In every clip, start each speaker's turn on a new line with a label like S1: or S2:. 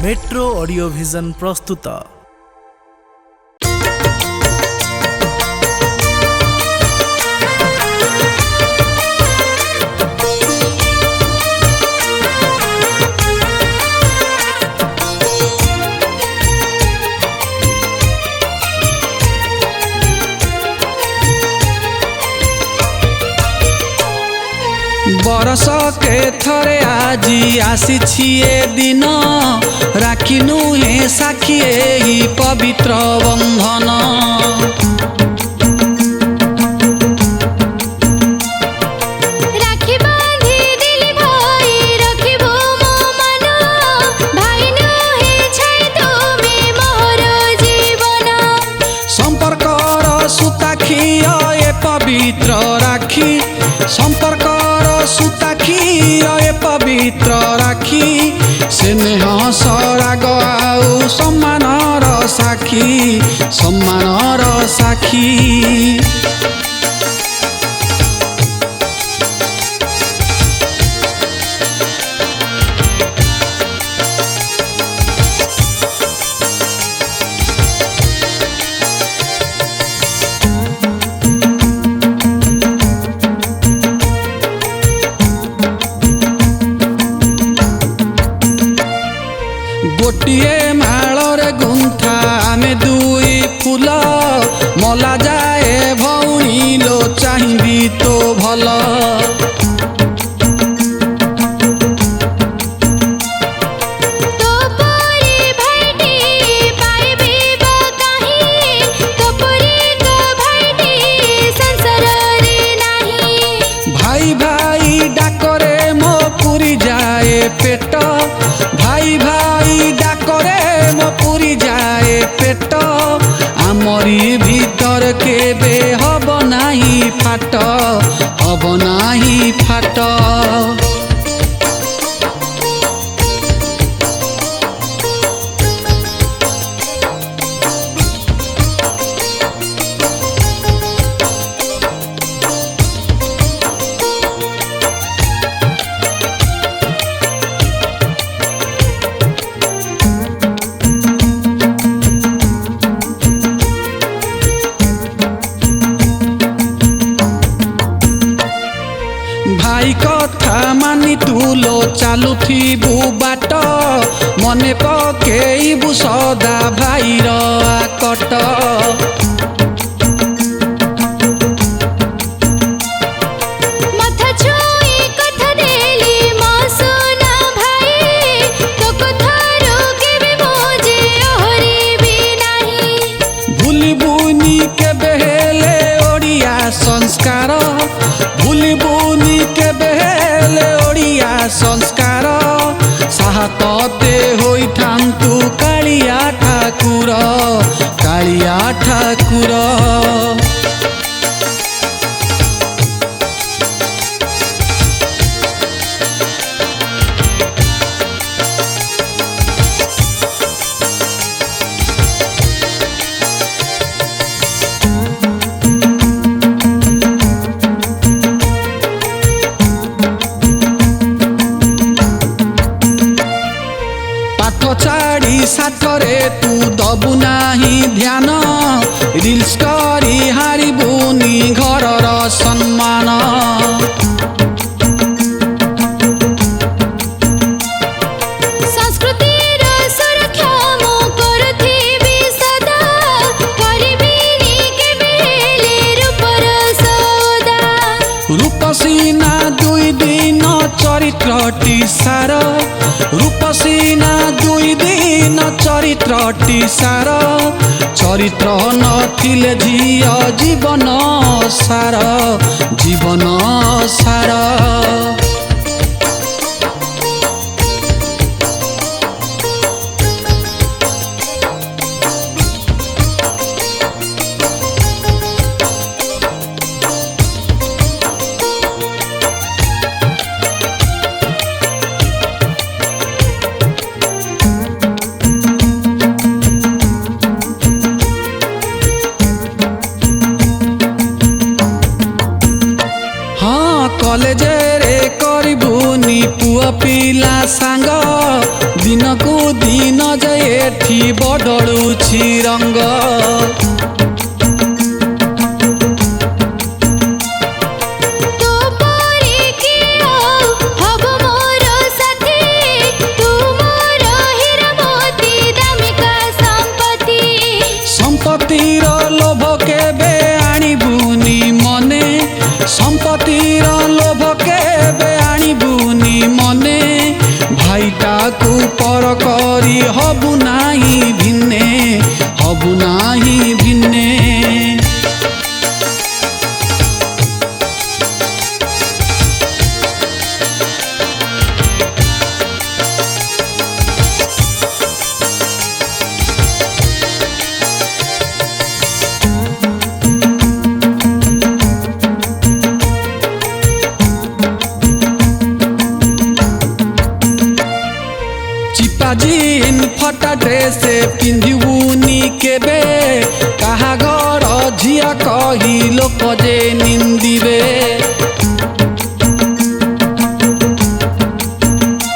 S1: Metro audio vision प्रस्तुत।
S2: बरस के थरे आजी आसी दिन राखी नुहे साखी ही पवित्र बंधन।
S3: राखी बांधी दिली भाई रखिबो मो मन भाई नुहे छाई तुमे मोर जीवन।
S2: संपर्कर सुताखी ए पवित्र राखी संपर्कर सुताखी ए पवित्र राखी स्नेह सराग आउ सम्मानर साखी। गोटिए माଳରେ गुंथा आमे दुई फूल मला जाए भौणी लो चाहिबी तो भल।
S3: तो परी भाईटी पाइबी बा काहे तो परी को भाईटी संसार रे नाही।
S2: भाई भाई डाकरे मो पुरी जाए पेट भाई भाई डाकरे मो पुरी जाए पेट आमरी भीतर केबे हब नाही फाट हब नाही फाट। भाई कथा मानी तुलो चालुथिबु बाट मने पकेइबु सदा भाईर आकट।
S3: मथा छुई कथा देली मा सोना भाई तो कथारो केबे मोजे ओहरिबी नाही।
S2: भूलिबुनी के बेहेले ओडिया संस्कार भूलिबुनी के बेहेले ओडिया संस्कार साहतते होइठान्तु कालिया ठाकुर कालिया ठाकुर। छाड़ी साथरे तू दबु नाही ध्यान रिल्स करी हारिबुनी घरर सम्मान।
S3: संस्कृतिर सुरक्षा मो करथिबी सदा करिबिनी केबे हेले रूपर सौदा।
S2: रूपसीना दुई दिन चरित्रटी सार रूपसीना दुई दिन चरित्रटी सार चरित्र नथिले झिय जीवन सार जीवन सार। कॉलेज रे करिबुनी पुआ पिला सांग दिन को दिन जाए एठी बदलुछि रंग
S3: तू परी किया हब मोर साथी तू मोर हीरा मोती दामिका संपत्ति
S2: संपत्तिर लोभ केबे आनिबुनी मने संपत्तिर लोभ केबे आनिबुनी मने भाईटा को पर करी हबु नाही भिन्ने हबु नाही भिन्ने जीन फटा ड्रेस पिंधिबुनी केबे कहा घर झिया कही लोक जे निंदिबे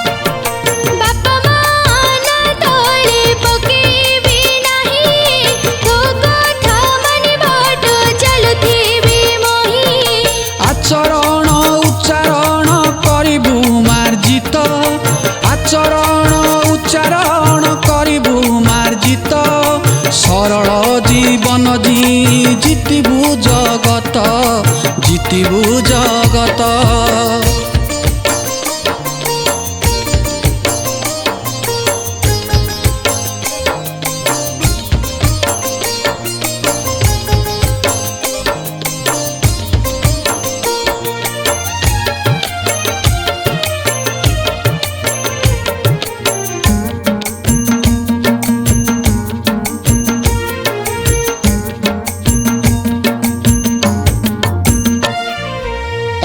S3: बापा माना तोले पकेबी नाही तू कथा मानि बाट चलुथिबी मोही
S2: आचरण उच्चारण करिबु मार्जित आचरण उच्चारण करिबु मार्जित सरल जीवन जीतिबु जगत जीतिबु जगत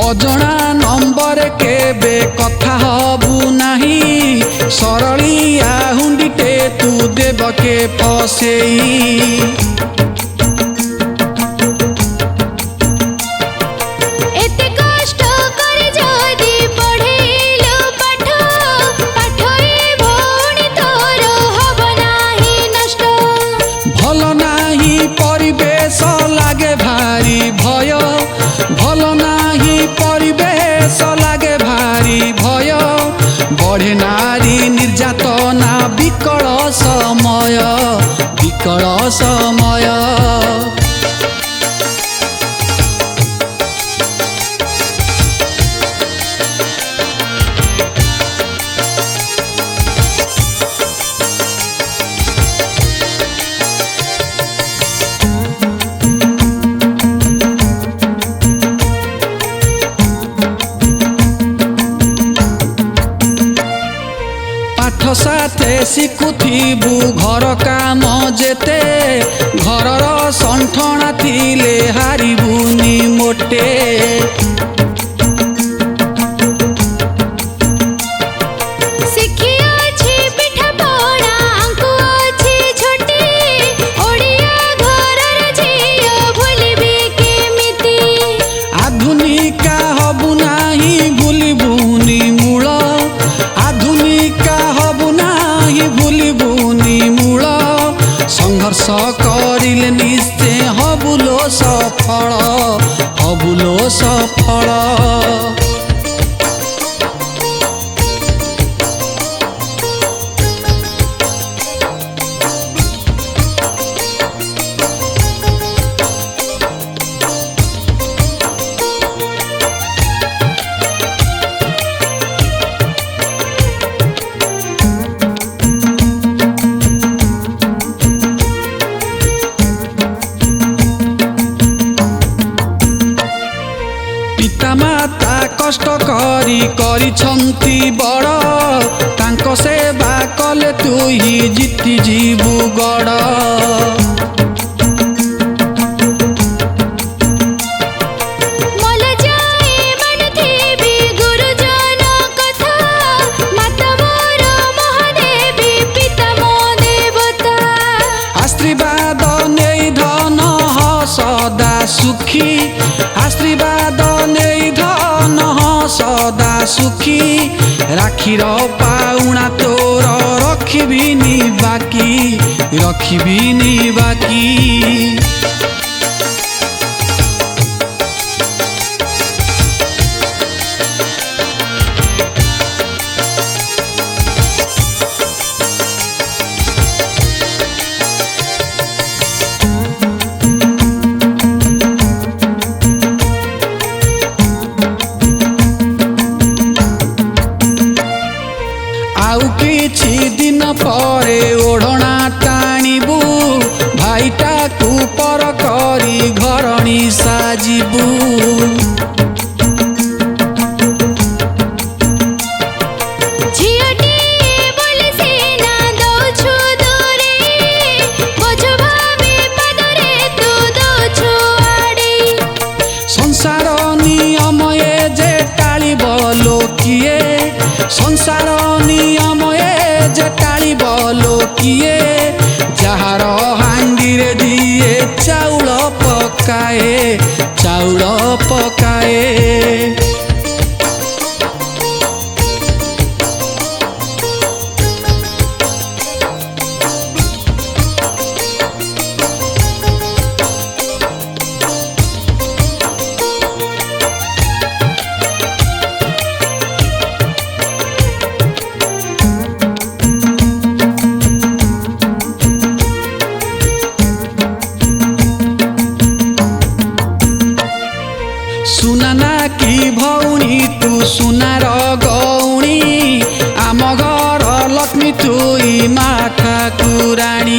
S2: अजଣା नंबर केबे कथा हबु नाही सरलिया हुंडीटे तू देबके फसेई
S3: एते कष्ट कर जदी पढ़ेलो पाठ पाठई भौणी तोर हब नाही नष्ट
S2: भल नाही परिवेश लागे भारी भय भल नाही परिवेश लागे भारी भय बढ़े नारी निर्यातना विकल समय विकल समय पाठ साथे शिखुथिबु घर काम जेते घरर संठणा थिले हारिबुनी मोटे
S3: शिखी अछि पिठा पणा अंकु अछि छोटी ओडिया घरर झियो भुलिबी केमिति
S2: आधुनिका हबु नाही भूलिबुनी मूल आधुनिका हबु नाही भूलिबुनी मूल संघर्ष करिले निश्चय हबुलो सफल हबुलो सफल पितामाता कष्ट करिछन्ति बड़ तांको सेवा कले तुही जीति जीवु गड़
S3: मल जाए मानुथिबी गुरुजन कथा माता मोर महादेवी पिता मो देवता
S2: आशीर्वाद नेई धन सदा सुखी आशीर्वाद नेई धन सदा सुखी राखीर पाउना तोर रखिबिनी बाकी आउ किछि दिन परे ओढ़ना टाणिबू भाईटा तू पर करी घरणी साजिबू
S3: झियोटी बोले सेना दौछु दूरे बोझ भावे पदरे तू दौछु आड़े
S2: संसार नियम ए जे टाळिब लोकिए संसार नियम ए जे टाळिब लोकिए जहार हांडी रे दिए चाउल पकाए सुनाना की भौणी तू सुनार गौणी आम घर लक्ष्मी तुई मा ठाकुराणी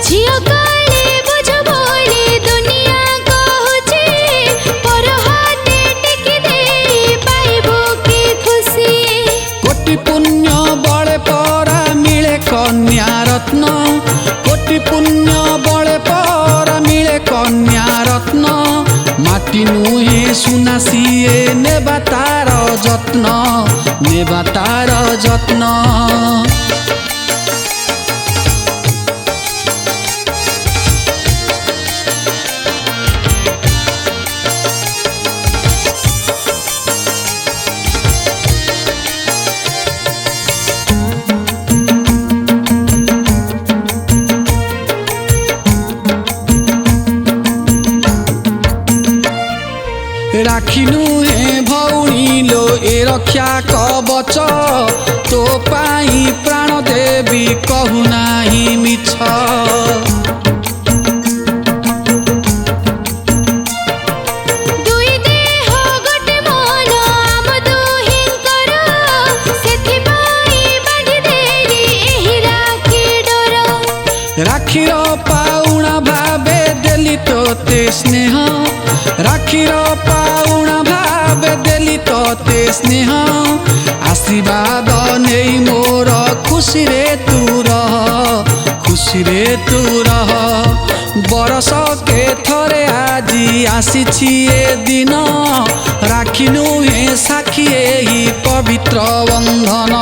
S3: झियो काले बोझ बोले दुनिया कहूचे पर हाथे टेकी दे पाइबो की खुशी
S2: कोटि पुण्य बड़े परा मिले कन्या रत्न कोटि पुण्य बड़े परा मिले कन्या रत्न माटी नुहे सुना सिए नेबा तार जत्न राखिनु हे भौणी लो ए रक्षा कवच तो पाई प्राण देवी कहु नाही मिछ
S3: दुई देह गोटे मन आम दुहिंकर सेथिपाई बांधि देली एही राखी डोर
S2: राखीर पाउणा भावे देली तोते स्नेह राखीर पाउणा भावे देली तोते स्नेह आशीर्वाद नेई मोर खुशी रे तू रह बरस के थरे आजी आसीछि ए दिन राखिनु हे साखी एही पवित्र बंधन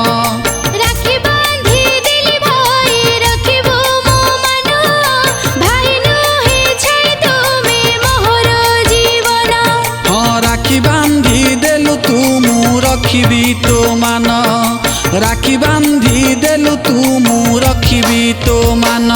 S3: राखी बांधि देली भाई रखिबो मो मन भाई नुहे छाई तुमे मोहर जीवन
S2: हाँ राखी बांधी देलु तू मु रखिबी तो मान राखी बांधी देलु तू मु रखिबी तो मान।